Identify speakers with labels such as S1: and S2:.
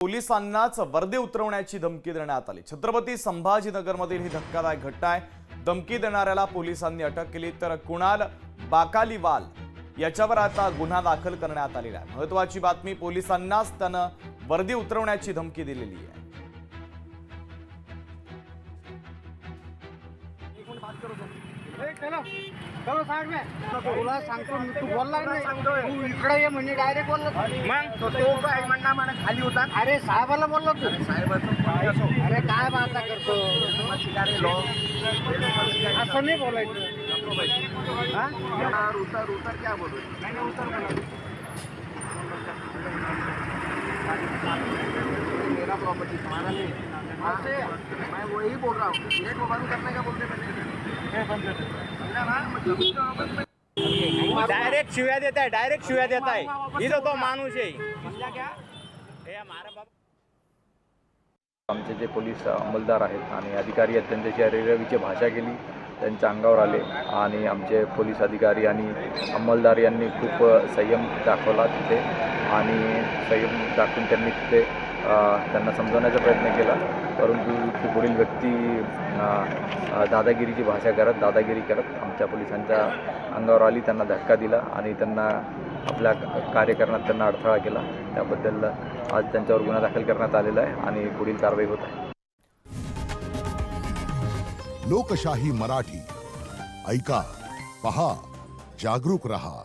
S1: पोलिसांनाच वर्दे उतरवण्याची धमकी देण्यात आली। छत्रपती संभाजीनगरमधील ही धक्कादायक घटना आहे। धमकी देणाऱ्याला पोलिसांनी अटक केली तर कुणाल बाकालीवाल याच्यावर आता गुन्हा दाखल करण्यात आलेला आहे। महत्त्वाची बातमी, पोलिसांनाच त्यानं वर्दी उतरवण्याची धमकी दिलेली आहे।
S2: चलो साइड में तुला सांगतो तू बोलला नाही तू इकडे ये म्हणजे डायरेक्ट बोलला मग तो काय म्हणणार मला खाली होता। अरे साहेबाला बोललो तू साहेबाचं अरे काय बाता करतो असं नाही बोलायचं। हां उतर उतर क्या बोल रहे नहीं उतर मेरा प्रॉपर्टी तुम्हारा नहीं है। मैं वही बोल रहा हूँ गेट को बंद करने का बोलते मैंने
S3: डायरेक्ट शिव्या देता है, डायरेक्ट शिव्या देता है। इधर तो माणूस है।
S4: आमचे जे पोलीस अंमलदार आहेत आणि अधिकारी आहेत त्यांच्याशी अरेरावीची भाषा केली, त्यांच्या अंगावर आले आणि आमचे पोलीस अधिकारी आणि अंमलदार यांनी खूप संयम दाखवला तिथे आणि संयम दाखवून त्यांनी तिथे त्यांना समजवण्याचा प्रयत्न केला, परंतु ती पुढील व्यक्ती दादागिरीची भाषा दादागिरी करत आमच्या पोलिसांच्या अंगावर आली, त्यांना धक्का दिला आणि त्यांना आपल्या कार्य करण्यात त्यांना अडथळा केला। त्याबद्दल आज त्यांच्यावर गुन्हा दाखल करण्यात आलेला आहे आणि पुढील कारवाई होत आहे।
S5: लोकशाही मराठी ऐका, पहा, जागरूक रहा।